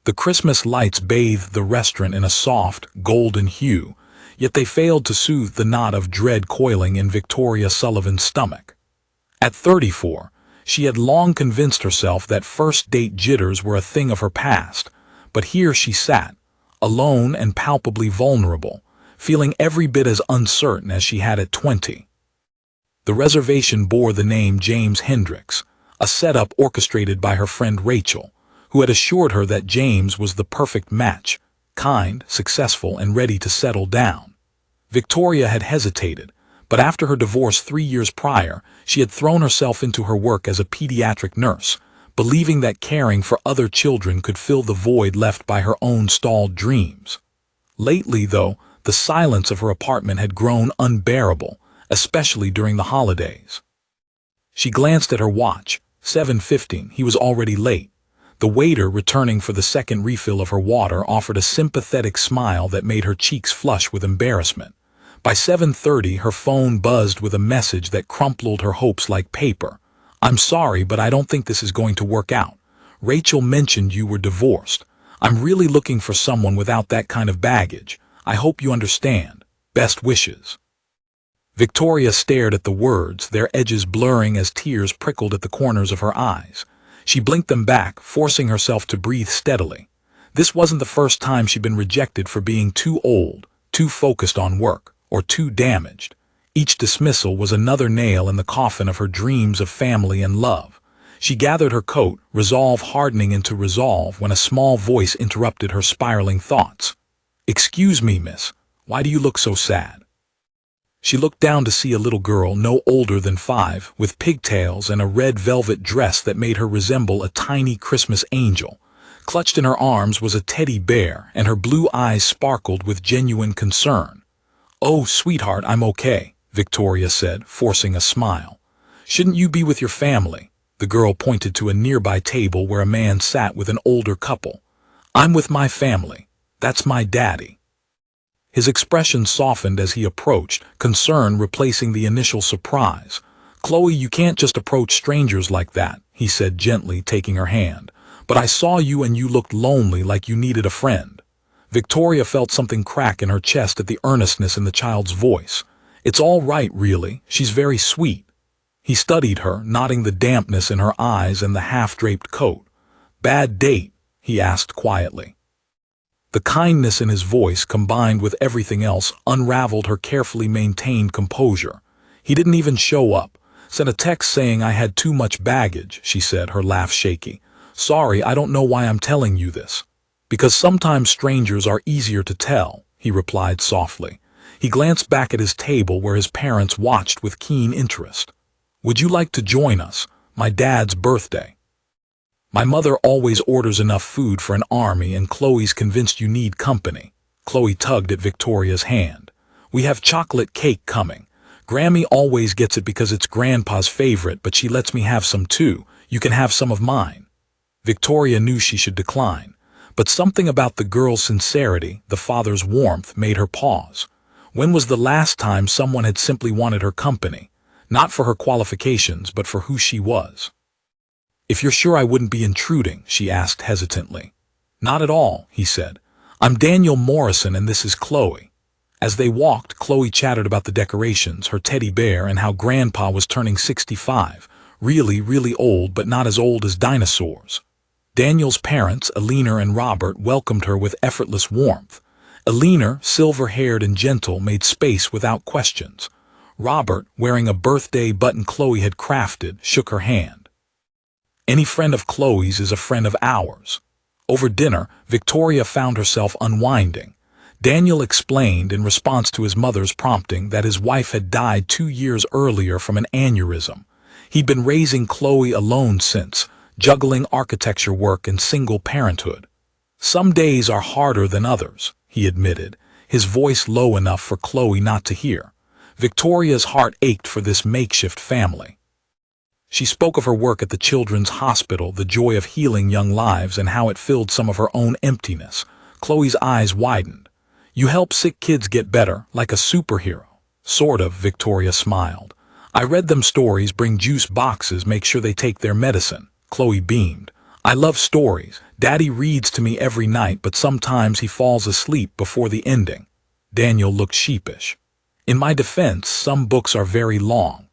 The Christmas lights bathed the restaurant in a soft, golden hue, yet they failed to soothe the knot of dread coiling in Victoria Sullivan's stomach. At 34, she had long convinced herself that first-date jitters were a thing of her past, but here she sat, alone and palpably vulnerable, feeling every bit as uncertain as she had at 20. The reservation bore the name James Hendricks, a setup orchestrated by her friend Rachel, who had assured her that James was the perfect match, kind, successful, and ready to settle down. Victoria had hesitated, but after her divorce 3 years prior, she had thrown herself into her work as a pediatric nurse, believing that caring for other children could fill the void left by her own stalled dreams. Lately, though, the silence of her apartment had grown unbearable, especially during the holidays. She glanced at her watch. 7:15, he was already late. The waiter, returning for the second refill of her water, offered a sympathetic smile that made her cheeks flush with embarrassment. By 7:30, her phone buzzed with a message that crumpled her hopes like paper. "I'm sorry, but I don't think this is going to work out. Rachel mentioned you were divorced. I'm really looking for someone without that kind of baggage. I hope you understand. Best wishes." Victoria stared at the words, their edges blurring as tears prickled at the corners of her eyes. She blinked them back, forcing herself to breathe steadily. This wasn't the first time she'd been rejected for being too old, too focused on work, or too damaged. Each dismissal was another nail in the coffin of her dreams of family and love. She gathered her coat, resolve hardening into resolve, when a small voice interrupted her spiraling thoughts. "Excuse me, miss, why do you look so sad?" She looked down to see a little girl no older than 5, with pigtails and a red velvet dress that made her resemble a tiny Christmas angel. Clutched in her arms was a teddy bear, and her blue eyes sparkled with genuine concern. "Oh, sweetheart, I'm okay," Victoria said, forcing a smile. "Shouldn't you be with your family?" The girl pointed to a nearby table where a man sat with an older couple. "I'm with my family. That's my daddy." His expression softened as he approached, concern replacing the initial surprise. "Chloe, you can't just approach strangers like that," he said gently, taking her hand. "But I saw you and you looked lonely, like you needed a friend." Victoria felt something crack in her chest at the earnestness in the child's voice. "It's all right, really. She's very sweet." He studied her, noting the dampness in her eyes and the half-draped coat. "Bad date?" he asked quietly. The kindness in his voice, combined with everything else, unraveled her carefully maintained composure. "He didn't even show up. Sent a text saying I had too much baggage," she said, her laugh shaky. "Sorry, I don't know why I'm telling you this." "Because sometimes strangers are easier to tell," he replied softly. He glanced back at his table where his parents watched with keen interest. "Would you like to join us? My dad's birthday." "My mother always orders enough food for an army, and Chloe's convinced you need company." Chloe tugged at Victoria's hand. "We have chocolate cake coming. Grammy always gets it because it's Grandpa's favorite, but she lets me have some too. You can have some of mine." Victoria knew she should decline, but something about the girl's sincerity, the father's warmth, made her pause. When was the last time someone had simply wanted her company? Not for her qualifications, but for who she was. "If you're sure I wouldn't be intruding," she asked hesitantly. "Not at all," he said. "I'm Daniel Morrison and this is Chloe." As they walked, Chloe chattered about the decorations, her teddy bear, and how Grandpa was turning 65, really, really old, but not as old as dinosaurs. Daniel's parents, Alina and Robert, welcomed her with effortless warmth. Alina, silver-haired and gentle, made space without questions. Robert, wearing a birthday button Chloe had crafted, shook her hand. "Any friend of Chloe's is a friend of ours." Over dinner, Victoria found herself unwinding. Daniel explained, in response to his mother's prompting, that his wife had died 2 years earlier from an aneurysm. He'd been raising Chloe alone since, juggling architecture work and single parenthood. "Some days are harder than others," he admitted, his voice low enough for Chloe not to hear. Victoria's heart ached for this makeshift family. She spoke of her work at the Children's Hospital, the joy of healing young lives, and how it filled some of her own emptiness. Chloe's eyes widened. "You help sick kids get better, like a superhero." "Sort of," Victoria smiled. "I read them stories, bring juice boxes, make sure they take their medicine." Chloe beamed. "I love stories. Daddy reads to me every night, but sometimes he falls asleep before the ending. Daniel looked sheepish. In my defense, some books are very long.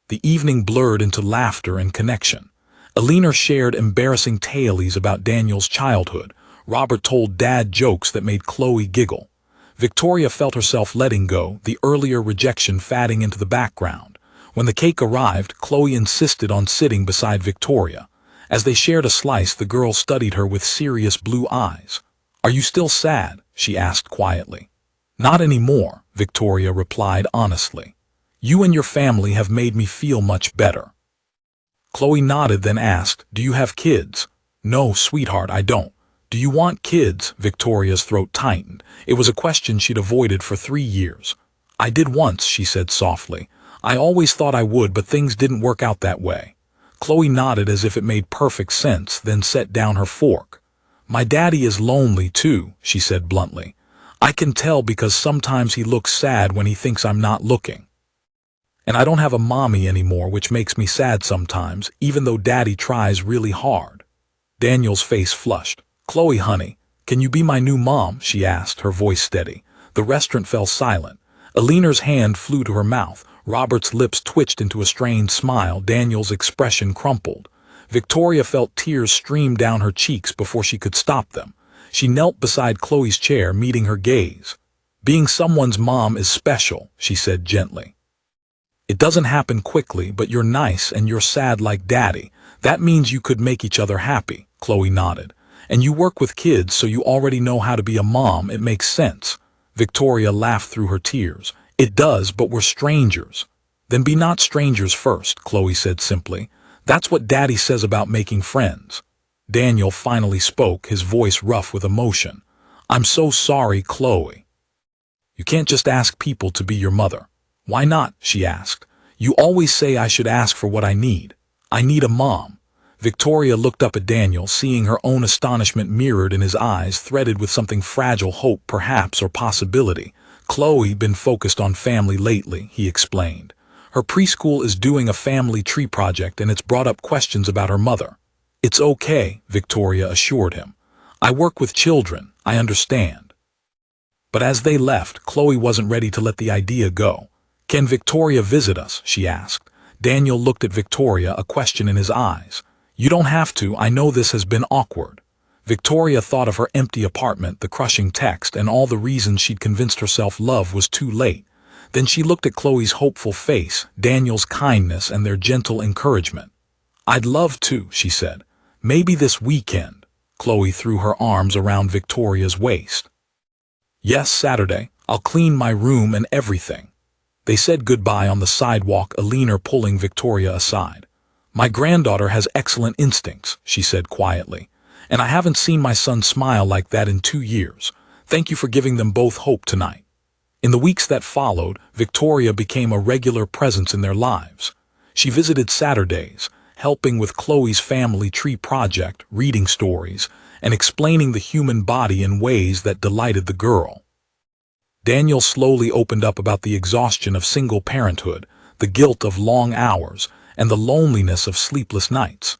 The evening blurred into laughter and connection. Alina shared embarrassing tales about Daniel's childhood. Robert told dad jokes that made Chloe giggle. Victoria felt herself letting go, the earlier rejection fading into the background. When the cake arrived, Chloe insisted on sitting beside Victoria. As they shared a slice, the girl studied her with serious blue eyes. "Are you still sad?" she asked quietly. "Not anymore," Victoria replied honestly. "You and your family have made me feel much better." Chloe nodded, then asked, "Do you have kids?" "No, sweetheart, I don't." "Do you want kids?" Victoria's throat tightened. It was a question she'd avoided for 3 years. "I did once," she said softly. "I always thought I would, but things didn't work out that way." Chloe nodded as if it made perfect sense, then set down her fork. "My daddy is lonely too," she said bluntly. "I can tell because sometimes he looks sad when he thinks I'm not looking. And I don't have a mommy anymore, which makes me sad sometimes, even though daddy tries really hard." Daniel's face flushed. "Chloe, honey, can you be my new mom?" she asked, her voice steady. The restaurant fell silent. Alina's hand flew to her mouth. Robert's lips twitched into a strained smile. Daniel's expression crumpled. Victoria felt tears stream down her cheeks before she could stop them. She knelt beside Chloe's chair, meeting her gaze. "Being someone's mom is special," she said gently. "It doesn't happen quickly, but you're nice and you're sad like daddy. That means you could make each other happy." Chloe nodded. "And you work with kids, so you already know how to be a mom. It makes sense." Victoria laughed through her tears. "It does, but we're strangers." "Then be not strangers first," Chloe said simply. "That's what Daddy says about making friends." Daniel finally spoke, his voice rough with emotion. "I'm so sorry, Chloe. You can't just ask people to be your mother." "Why not?" she asked. "You always say I should ask for what I need. I need a mom." Victoria looked up at Daniel, seeing her own astonishment mirrored in his eyes, threaded with something fragile, hope perhaps, or possibility. "Chloe been focused on family lately," he explained. "Her preschool is doing a family tree project and it's brought up questions about her mother." "It's okay," Victoria assured him. "I work with children, I understand." But as they left, Chloe wasn't ready to let the idea go. "Can Victoria visit us?" she asked. Daniel looked at Victoria, a question in his eyes. "You don't have to, I know this has been awkward." Victoria thought of her empty apartment, the crushing text, and all the reasons she'd convinced herself love was too late. Then she looked at Chloe's hopeful face, Daniel's kindness, and their gentle encouragement. "I'd love to," she said. "Maybe this weekend." Chloe threw her arms around Victoria's waist. "Yes, Saturday. I'll clean my room and everything." They said goodbye on the sidewalk, Alina pulling Victoria aside. "My granddaughter has excellent instincts," she said quietly. "And I haven't seen my son smile like that in 2 years. Thank you for giving them both hope tonight." In the weeks that followed, Victoria became a regular presence in their lives. She visited Saturdays, helping with Chloe's family tree project, reading stories, and explaining the human body in ways that delighted the girl. Daniel slowly opened up about the exhaustion of single parenthood, the guilt of long hours, and the loneliness of sleepless nights.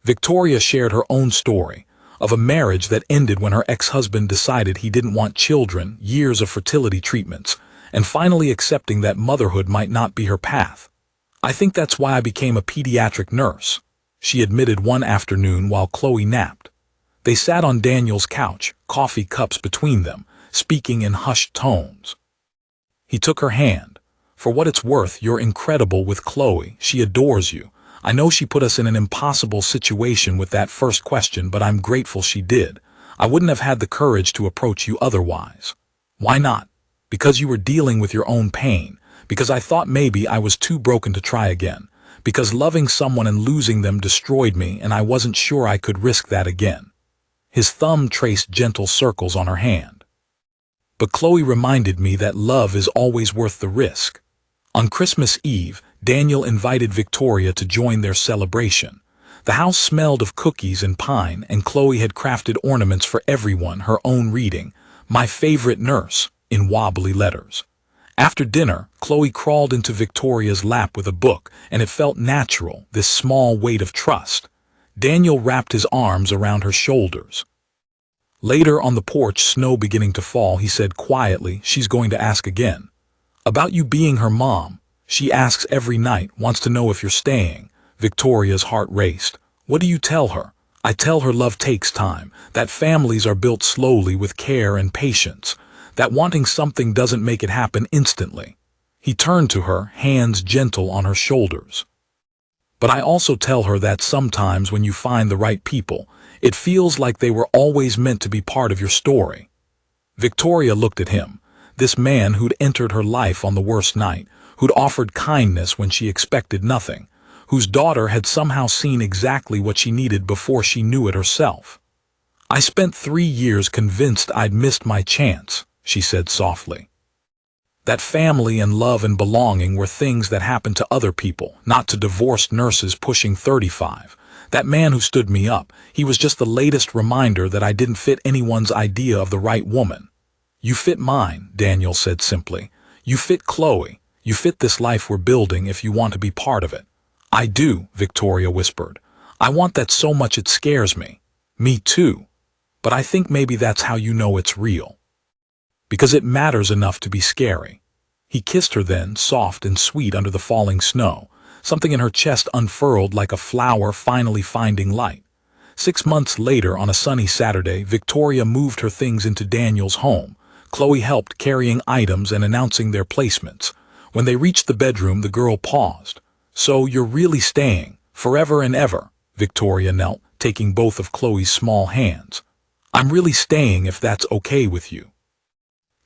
Victoria shared her own story, of a marriage that ended when her ex-husband decided he didn't want children, years of fertility treatments, and finally accepting that motherhood might not be her path. "I think that's why I became a pediatric nurse," she admitted one afternoon while Chloe napped. They sat on Daniel's couch, coffee cups between them, speaking in hushed tones. He took her hand. "For what it's worth, you're incredible with Chloe. She adores you. I know she put us in an impossible situation with that first question, but I'm grateful she did. I wouldn't have had the courage to approach you otherwise." "Why not?" "Because you were dealing with your own pain. Because I thought maybe I was too broken to try again. Because loving someone and losing them destroyed me, and I wasn't sure I could risk that again." His thumb traced gentle circles on her hand. "But Chloe reminded me that love is always worth the risk." On Christmas Eve, Daniel invited Victoria to join their celebration. The house smelled of cookies and pine, and Chloe had crafted ornaments for everyone, her own reading, "My Favorite Nurse," in wobbly letters. After dinner, Chloe crawled into Victoria's lap with a book, and it felt natural, this small weight of trust. Daniel wrapped his arms around her shoulders. Later on the porch, snow beginning to fall, he said quietly, "She's going to ask again. About you being her mom. She asks every night, wants to know if you're staying." Victoria's heart raced. "What do you tell her?" "I tell her love takes time, that families are built slowly with care and patience, that wanting something doesn't make it happen instantly." He turned to her, hands gentle on her shoulders. "But I also tell her that sometimes when you find the right people, it feels like they were always meant to be part of your story." Victoria looked at him, this man who'd entered her life on the worst night, who'd offered kindness when she expected nothing, whose daughter had somehow seen exactly what she needed before she knew it herself. "I spent 3 years convinced I'd missed my chance," she said softly. "That family and love and belonging were things that happened to other people, not to divorced nurses pushing 35. That man who stood me up, he was just the latest reminder that I didn't fit anyone's idea of the right woman." "You fit mine," Daniel said simply. "You fit Chloe. You fit this life we're building if you want to be part of it." "I do," Victoria whispered. "I want that so much it scares me." "Me too. But I think maybe that's how you know it's real. Because it matters enough to be scary." He kissed her then, soft and sweet under the falling snow. Something in her chest unfurled like a flower finally finding light. 6 months later, on a sunny Saturday, Victoria moved her things into Daniel's home. Chloe helped carrying items and announcing their placements. When they reached the bedroom, the girl paused. "So you're really staying, forever and ever?" Victoria knelt, taking both of Chloe's small hands. "I'm really staying if that's okay with you."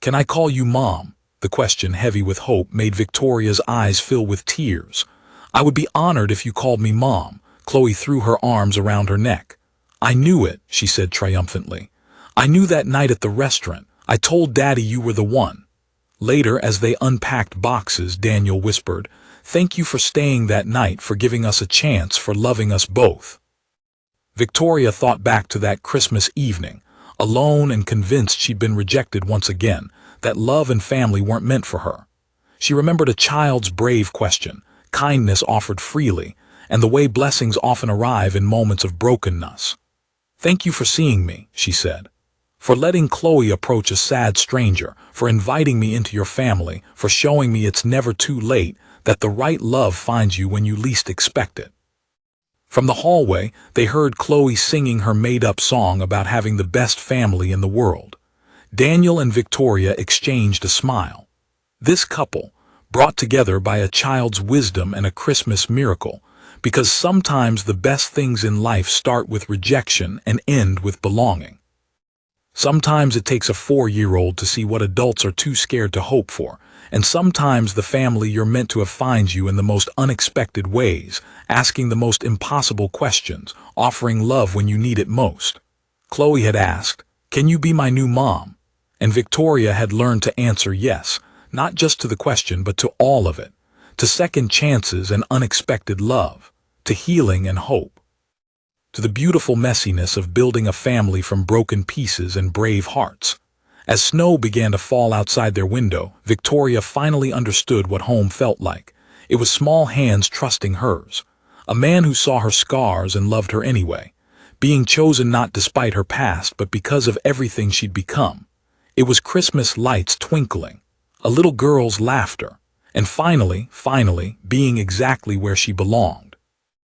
"Can I call you Mom?" The question, heavy with hope, made Victoria's eyes fill with tears. "I would be honored if you called me Mom." Chloe threw her arms around her neck. "I knew it," she said triumphantly. "I knew that night at the restaurant. I told Daddy you were the one." Later, as they unpacked boxes, Daniel whispered, "Thank you for staying that night, for giving us a chance, for loving us both." Victoria thought back to that Christmas evening, alone and convinced she'd been rejected once again, that love and family weren't meant for her. She remembered a child's brave question, kindness offered freely, and the way blessings often arrive in moments of brokenness. "Thank you for seeing me," she said. "For letting Chloe approach a sad stranger, for inviting me into your family, for showing me it's never too late, that the right love finds you when you least expect it." From the hallway, they heard Chloe singing her made-up song about having the best family in the world. Daniel and Victoria exchanged a smile. This couple, brought together by a child's wisdom and a Christmas miracle, because sometimes the best things in life start with rejection and end with belonging. Sometimes it takes a 4-year-old to see what adults are too scared to hope for, and sometimes the family you're meant to have finds you in the most unexpected ways, asking the most impossible questions, offering love when you need it most. Chloe had asked, "Can you be my new mom?" And Victoria had learned to answer yes, not just to the question but to all of it, to second chances and unexpected love, to healing and hope, to the beautiful messiness of building a family from broken pieces and brave hearts. As snow began to fall outside their window, Victoria finally understood what home felt like. It was small hands trusting hers, a man who saw her scars and loved her anyway, being chosen not despite her past but because of everything she'd become. It was Christmas lights twinkling, a little girl's laughter, and finally, being exactly where she belonged.